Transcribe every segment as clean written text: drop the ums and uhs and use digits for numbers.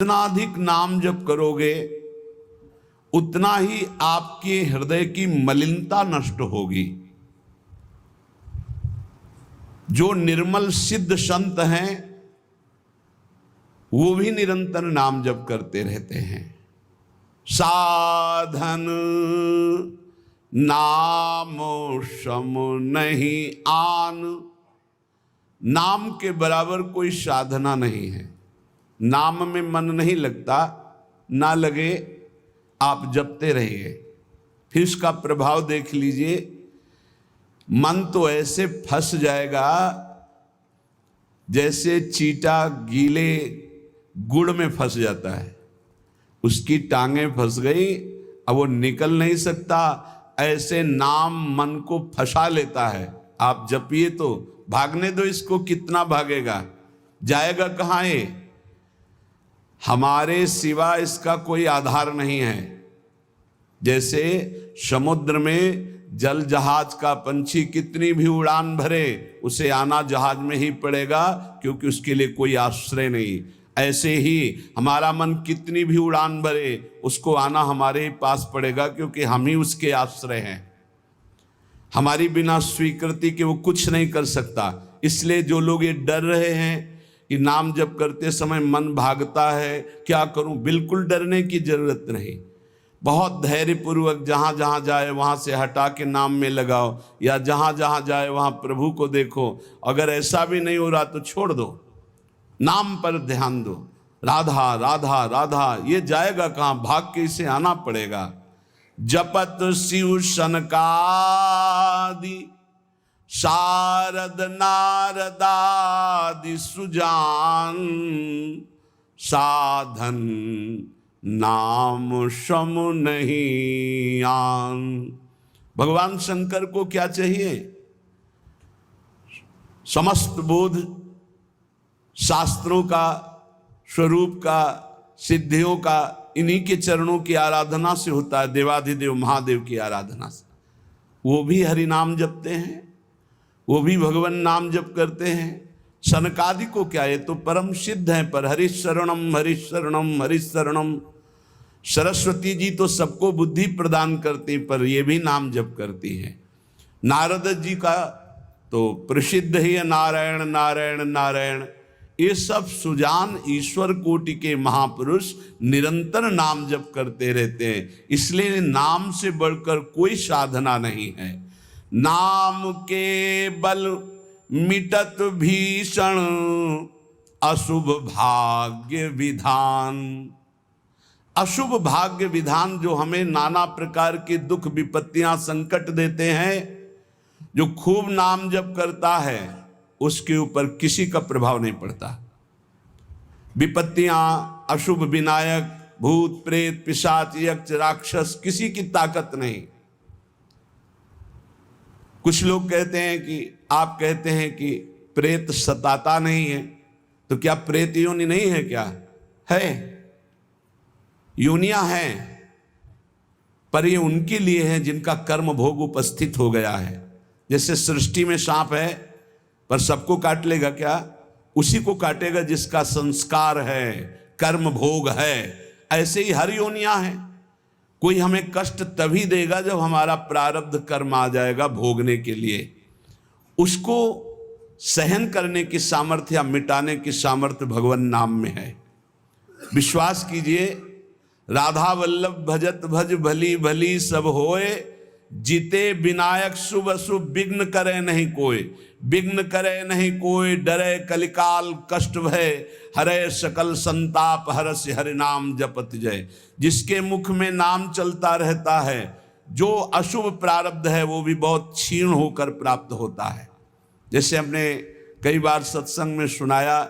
जितना अधिक नाम जप करोगे उतना ही आपके हृदय की मलिनता नष्ट होगी। जो निर्मल सिद्ध संत हैं वो भी निरंतर नाम जप करते रहते हैं। साधन नाम सम नहीं आन, नाम के बराबर कोई साधना नहीं है। नाम में मन नहीं लगता, ना लगे, आप जपते रहिए, फिर इसका प्रभाव देख लीजिए। मन तो ऐसे फंस जाएगा जैसे चींटा गीले गुड़ में फंस जाता है, उसकी टांगें फंस गई, अब वो निकल नहीं सकता। ऐसे नाम मन को फंसा लेता है। आप जपिए तो भागने दो इसको, कितना भागेगा, जाएगा कहाँ ये? हमारे सिवा इसका कोई आधार नहीं है। जैसे समुद्र में जल जहाज का पंछी कितनी भी उड़ान भरे, उसे आना जहाज में ही पड़ेगा, क्योंकि उसके लिए कोई आश्रय नहीं। ऐसे ही हमारा मन कितनी भी उड़ान भरे, उसको आना हमारे ही पास पड़ेगा, क्योंकि हम ही उसके आश्रय हैं। हमारी बिना स्वीकृति के वो कुछ नहीं कर सकता। इसलिए जो लोग ये डर रहे हैं कि नाम जप करते समय मन भागता है, क्या करूं, बिल्कुल डरने की जरूरत नहीं। बहुत धैर्यपूर्वक जहाँ जहाँ जाए वहाँ से हटा के नाम में लगाओ, या जहाँ जहाँ जाए वहाँ प्रभु को देखो। अगर ऐसा भी नहीं हो रहा तो छोड़ दो, नाम पर ध्यान दो। राधा राधा राधा, ये जाएगा कहाँ, भाग के इसे आना पड़ेगा। जपत शिव सनकादि शारद नारदादि सुजान, साधन नाम सम नहीं आन। भगवान शंकर को क्या चाहिए? समस्त बोध शास्त्रों का, स्वरूप का, सिद्धियों का इन्हीं के चरणों की आराधना से होता है, देवाधिदेव महादेव की आराधना से। वो भी हरि नाम जपते हैं, वो भी भगवान नाम जप करते हैं। सनकादि को क्या, ये तो परम सिद्ध है, पर हरिशरणम हरिशरणम हरिशरणम। सरस्वती जी तो सबको बुद्धि प्रदान करती, पर ये भी नाम जप करती हैं। नारद जी का तो प्रसिद्ध ही है नारायण नारायण नारायण। ये सब सुजान ईश्वर कोटि के महापुरुष निरंतर नाम जप करते रहते हैं। इसलिए नाम से बढ़कर कोई साधना नहीं है। नाम के बल मिटत भीषण अशुभ भाग्य विधान। अशुभ भाग्य विधान जो हमें नाना प्रकार के दुख विपत्तियां संकट देते हैं, जो खूब नाम जप करता है उसके ऊपर किसी का प्रभाव नहीं पड़ता। विपत्तियां, अशुभ विनायक, भूत प्रेत पिशाच यक्ष राक्षस, किसी की ताकत नहीं। कुछ लोग कहते हैं कि, आप कहते हैं कि प्रेत सताता नहीं है, तो क्या प्रेत योनि नहीं है? क्या है, योनियां हैं, पर ये उनके लिए है जिनका कर्म भोग उपस्थित हो गया है। जैसे सृष्टि में सांप है, पर सबको काट लेगा क्या? उसी को काटेगा जिसका संस्कार है, कर्म भोग है। ऐसे ही हर योनियां हैं। कोई हमें कष्ट तभी देगा जब हमारा प्रारब्ध कर्म आ जाएगा भोगने के लिए। उसको सहन करने की सामर्थ्य या मिटाने की सामर्थ्य भगवान नाम में है। विश्वास कीजिए, राधा वल्लभ भजत भज भली भली सब होए, जीते विनायक शुभ अशुभ विघ्न करे नहीं कोई। विघ्न करे नहीं कोई, डरे कलिकाल कष्ट भय, हरे सकल संताप हरस हरि नाम जपत जय। जिसके मुख में नाम चलता रहता है, जो अशुभ प्रारब्ध है वो भी बहुत क्षीण होकर प्राप्त होता है। जैसे हमने कई बार सत्संग में सुनाया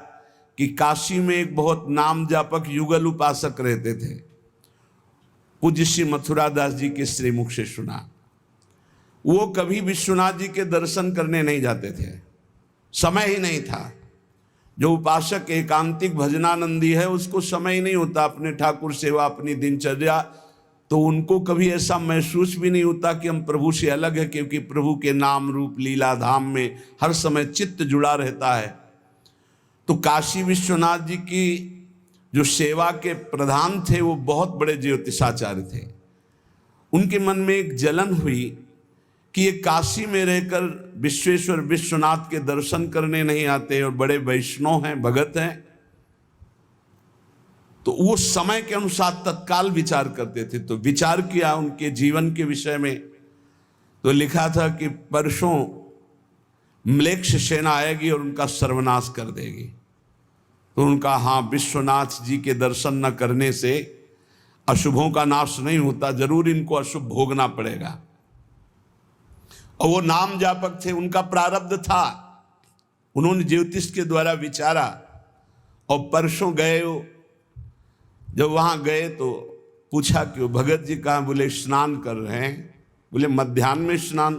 कि काशी में एक बहुत नाम जापक युगल उपासक रहते थे। पूज्य श्री मथुरा दास जी के श्रीमुख से सुना। वो कभी विश्वनाथ जी के दर्शन करने नहीं जाते थे, समय ही नहीं था। जो उपासक एकांतिक भजनानंदी है उसको समय ही नहीं होता, अपने ठाकुर सेवा, अपनी दिनचर्या, तो उनको कभी ऐसा महसूस भी नहीं होता कि हम प्रभु से अलग है, क्योंकि प्रभु के नाम रूप लीला धाम में हर समय चित्त जुड़ा रहता है। तो काशी विश्वनाथ जी की जो सेवा के प्रधान थे वो बहुत बड़े ज्योतिषाचार्य थे। उनके मन में एक जलन हुई कि ये काशी में रहकर विश्वेश्वर विश्वनाथ के दर्शन करने नहीं आते और बड़े वैष्णव हैं, भगत हैं। तो वो समय के अनुसार तत्काल विचार करते थे। तो विचार किया उनके जीवन के विषय में, तो लिखा था कि परसों म्लेच्छ सेना आएगी और उनका सर्वनाश कर देगी। तो उनका हाँ, विश्वनाथ जी के दर्शन न करने से अशुभों का नाश नहीं होता, जरूर इनको अशुभ भोगना पड़ेगा। और वो नाम जापक थे, उनका प्रारब्ध था। उन्होंने ज्योतिष के द्वारा विचारा और परसों गए। जब वहां गए तो पूछा कि वो भगत जी कहाँ? बोले स्नान कर रहे हैं। बोले मध्याह्न में स्नान?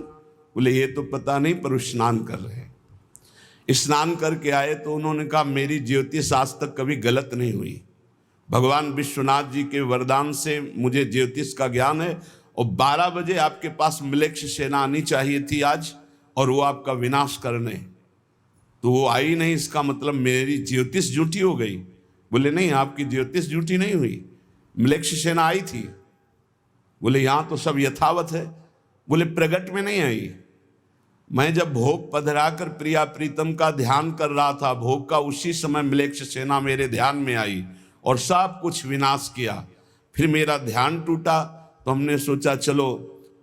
बोले ये तो पता नहीं, पर स्नान कर रहे हैं। स्नान करके आए तो उन्होंने कहा मेरी ज्योतिष आज तक कभी गलत नहीं हुई। भगवान विश्वनाथ जी के वरदान से मुझे ज्योतिष का ज्ञान है, और 12 बजे आपके पास म्लेच्छ सेना आनी चाहिए थी आज, और वो आपका विनाश करने, तो वो आई नहीं। इसका मतलब मेरी ज्योतिष झूठी हो गई। बोले नहीं, आपकी ज्योतिष झूठी नहीं हुई, म्लेच्छ सेना आई थी। बोले यहाँ तो सब यथावत है। बोले प्रगट में नहीं आई। मैं जब भोग पधरा कर प्रिया प्रीतम का ध्यान कर रहा था भोग का, उसी समय म्लेच्छ सेना मेरे ध्यान में आई और सब कुछ विनाश किया। फिर मेरा ध्यान टूटा, तो हमने सोचा चलो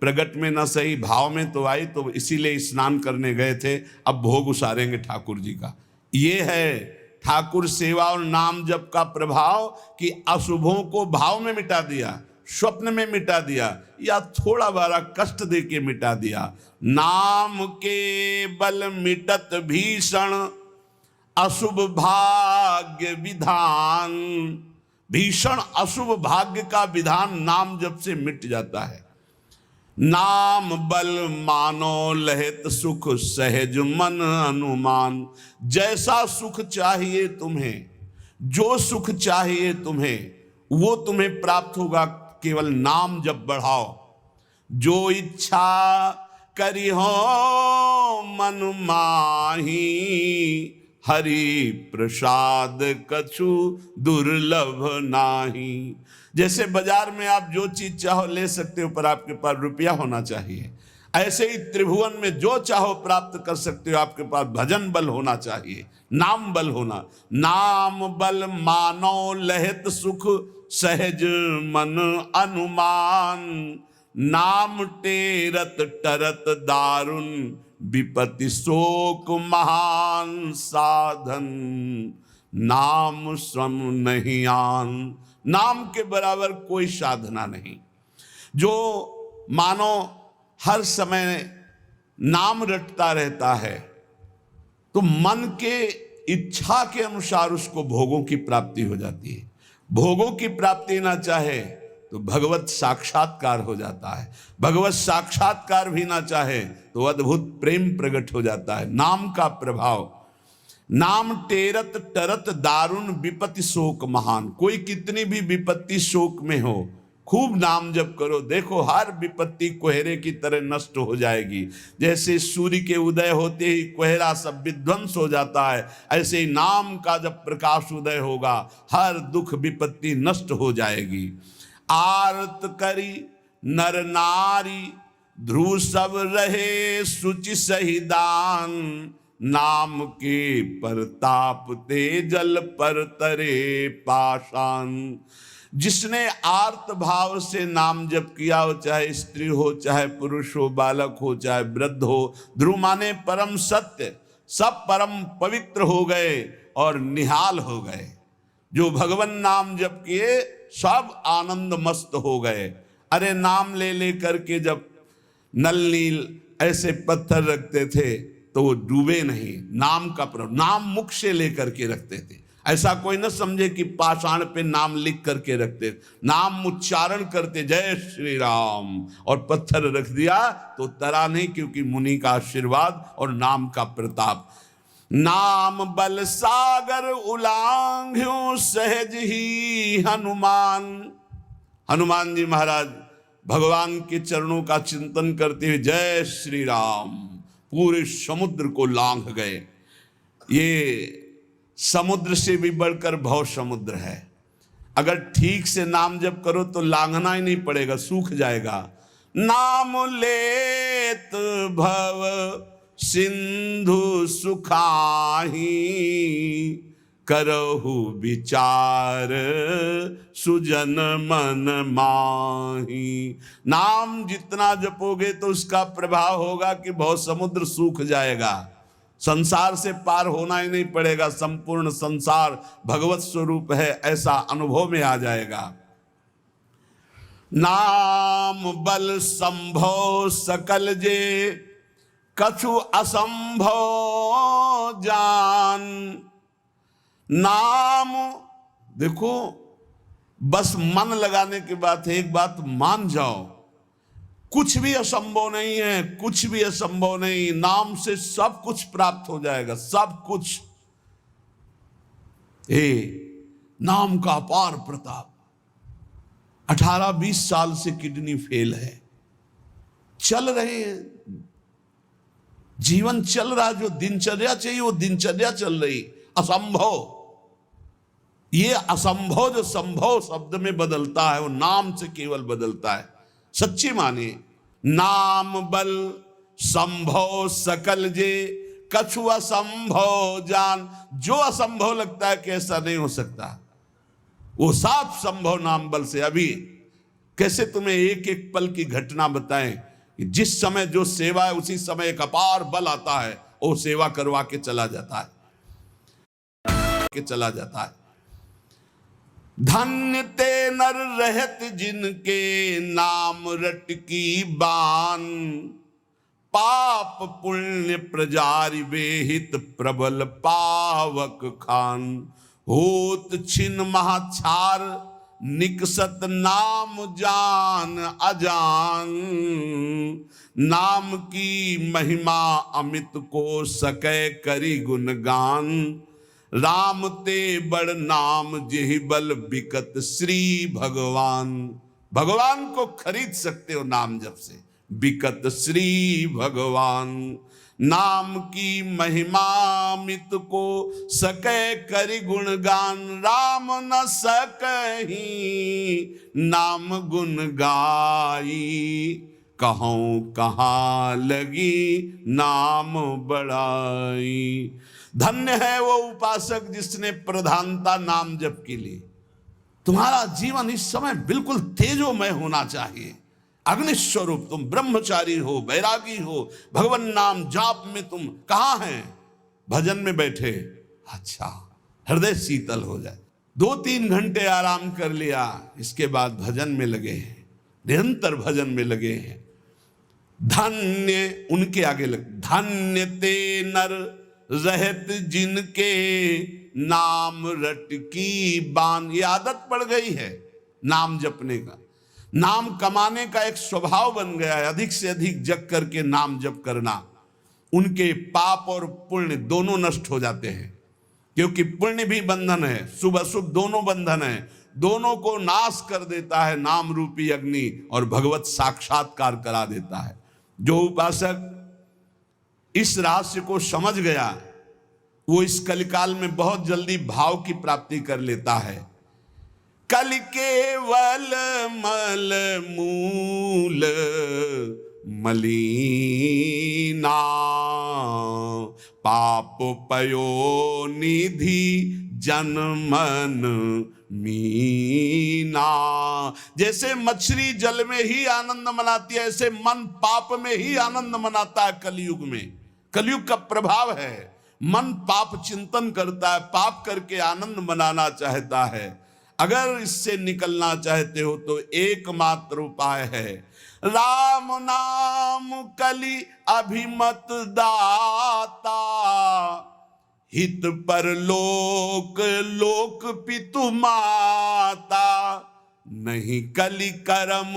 प्रगट में न सही, भाव में तो आई, तो इसीलिए स्नान करने गए थे, अब भोग उसारेंगे ठाकुर जी का। ये है ठाकुर सेवा और नाम जप का प्रभाव कि अशुभों को भाव में मिटा दिया, स्वप्न में मिटा दिया, या थोड़ा बारा कष्ट दे के मिटा दिया। नाम के बल मिटत भीषण अशुभ भाग्य विधान। भीषण अशुभ भाग्य का विधान नाम जप से मिट जाता है। नाम बल मानो लहित सुख सहज मन अनुमान। जैसा सुख चाहिए तुम्हें, जो सुख चाहिए तुम्हें, वो तुम्हें प्राप्त होगा, केवल नाम जब बढ़ाओ। जो इच्छा करी हो मन माही, हरि प्रसाद कछु दुर्लभ नाही। जैसे बाजार में आप जो चीज चाहो ले सकते हो, पर आपके पास रुपया होना चाहिए। ऐसे ही त्रिभुवन में जो चाहो प्राप्त कर सकते हो, आपके पास भजन बल होना चाहिए, नाम बल होना। नाम बल मानो लहित सुख सहज मन अनुमान। नाम टेरत टरत दारुण विपत्ति शोक महान साधन। नाम श्रम नहीं आन। नाम के बराबर कोई साधना नहीं। जो मानो हर समय नाम रटता रहता है, तो मन के इच्छा के अनुसार उसको भोगों की प्राप्ति हो जाती है। भोगों की प्राप्ति ना चाहे तो भगवत साक्षात्कार हो जाता है। भगवत साक्षात्कार भी ना चाहे तो अद्भुत प्रेम प्रकट हो जाता है। नाम का प्रभाव। नाम टेरत टरत दारुण विपत्ति शोक महान। कोई कितनी भी विपत्ति शोक में हो, खूब नाम जप करो, देखो हर विपत्ति कोहरे की तरह नष्ट हो जाएगी। जैसे सूर्य के उदय होते ही कोहरा सब विध्वंस हो जाता है, ऐसे ही नाम का जब प्रकाश उदय होगा, हर दुख विपत्ति नष्ट हो जाएगी। आरत करी नर नारी ध्रुव सब रहे शुचि सही दान। नाम के परताप ते जल पर तरे पाषाण। जिसने आर्त भाव से नाम जप किया हो, चाहे स्त्री हो, चाहे पुरुष हो, बालक हो, चाहे वृद्ध हो, ध्रुव माने परम सत्य, सब परम पवित्र हो गए और निहाल हो गए। जो भगवान नाम जप किए सब आनंद मस्त हो गए। अरे नाम ले ले करके जब नल नील ऐसे पत्थर रखते थे तो वो डूबे नहीं। नाम का प्रभाव, नाम मुख से लेकर के रखते थे। ऐसा कोई न समझे कि पाषाण पे नाम लिख करके रखते, नाम उच्चारण करते, जय श्री राम, और पत्थर रख दिया तो तरा नहीं, क्योंकि मुनि का आशीर्वाद और नाम का प्रताप। नाम बल सागर उलांघ्यो सहज ही हनुमान। हनुमान जी महाराज भगवान के चरणों का चिंतन करते हुए जय श्री राम, पूरे समुद्र को लांघ गए। ये समुद्र से भी बढ़कर भव समुद्र है। अगर ठीक से नाम जप करो तो लांघना ही नहीं पड़ेगा, सूख जाएगा। नाम लेत भव सिंधु सुखाही, करहु विचार सुजन मन माही। नाम जितना जपोगे तो उसका प्रभाव होगा कि बहुत समुद्र सूख जाएगा, संसार से पार होना ही नहीं पड़ेगा, संपूर्ण संसार भगवत स्वरूप है ऐसा अनुभव में आ जाएगा। नाम बल संभव सकल जे, कछु असंभव जान। नाम देखो, बस मन लगाने की बात है। एक बात मान जाओ, कुछ भी असंभव नहीं है, कुछ भी असंभव नहीं। नाम से सब कुछ प्राप्त हो जाएगा, सब कुछ। नाम का अपार प्रताप। 18-20 साल से किडनी फेल है, चल रहे हैं, जीवन चल रहा, जो दिनचर्या चाहिए वो दिनचर्या चल रही। असंभव, ये असंभव जो संभव शब्द में बदलता है वो नाम से केवल बदलता है। सच्ची मानिए, नाम बल संभव सकल जे, कछु असंभव जान। जो असंभव लगता है कि ऐसा नहीं हो सकता, वो साफ संभव नाम बल से। अभी कैसे तुम्हें एक एक पल की घटना बताएं कि जिस समय जो सेवा है उसी समय एक अपार बल आता है, वो सेवा करवा के चला जाता है, चला जाता है। धन्य ते नर रहत जिनके नाम रट की बान, पाप पुण्य प्रजारि बेहित प्रबल पावक खान। होत छिन महाछार निकसत नाम जान अजान, नाम की महिमा अमित को सकै करी गुणगान। राम ते बड़ नाम जेहि बल बिकत श्री भगवान। भगवान को खरीद सकते हो नाम जप से, बिकत श्री भगवान। नाम की महिमा मित को सकै करि गुणगान, राम न सकहि नाम गुण गाई। कहूँ कहाँ लगी नाम बड़ाई। धन्य है वो उपासक जिसने प्रधानता नाम जप की ली। तुम्हारा जीवन इस समय बिल्कुल तेजोमय होना चाहिए, अग्निस्वरूप। तुम ब्रह्मचारी हो, बैरागी हो, भगवान नाम जाप में तुम कहाँ हैं? भजन में बैठे, अच्छा हृदय शीतल हो जाए। 2-3 घंटे आराम कर लिया, इसके बाद भजन में लगे हैं, निरंतर भजन में लगे हैं। धन्य उनके आगे लग, धन्य ते नर रहत जिनके नाम रट की बान। ये आदत पड़ गई है नाम जपने का, नाम कमाने का एक स्वभाव बन गया है। अधिक से अधिक जग करके नाम जप करना, उनके पाप और पुण्य दोनों नष्ट हो जाते हैं। क्योंकि पुण्य भी बंधन है, शुभ अशुभ दोनों बंधन है, दोनों को नाश कर देता है नाम रूपी अग्नि, और भगवत साक्षात्कार करा देता है। जो उपासक इस रहस्य को समझ गया, वो इस कलिकाल में बहुत जल्दी भाव की प्राप्ति कर लेता है। कल केवल मल मूल मलीना, पाप पयो निधि जनमन मीना। जैसे मछली जल में ही आनंद मनाती है, ऐसे मन पाप में ही आनंद मनाता है। कलयुग में, कलयुग का प्रभाव है, मन पाप चिंतन करता है, पाप करके आनंद मनाना चाहता है। अगर इससे निकलना चाहते हो तो एकमात्र उपाय है राम नाम कलि अभिमत दाता, हित पर लोक लोक पितु माता। नहीं कलि कर्म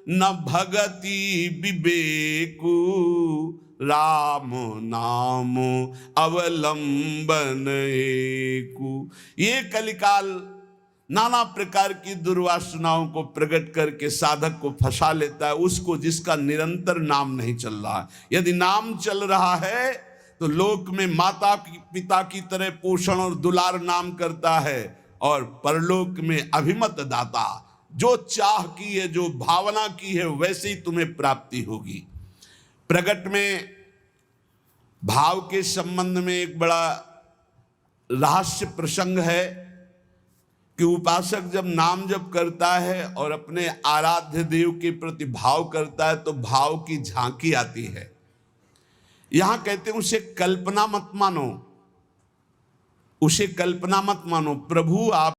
न भगति विवेकु, राम नाम अवलंबन एकु। ये कलिकाल नाना प्रकार की दुर्वासनाओं को प्रकट करके साधक को फंसा लेता है, उसको जिसका निरंतर नाम नहीं चल रहा है। यदि नाम चल रहा है तो लोक में माता पिता की तरह पोषण और दुलार नाम करता है, और परलोक में अभिमत दाता, जो चाह की है, जो भावना की है, वैसे ही तुम्हें प्राप्ति होगी। प्रगट में भाव के संबंध में एक बड़ा रहस्य प्रसंग है कि उपासक जब नाम जप करता है और अपने आराध्य देव के प्रति भाव करता है तो भाव की झांकी आती है। यहां कहते हैं उसे कल्पना मत मानो, उसे कल्पना मत मानो। प्रभु आप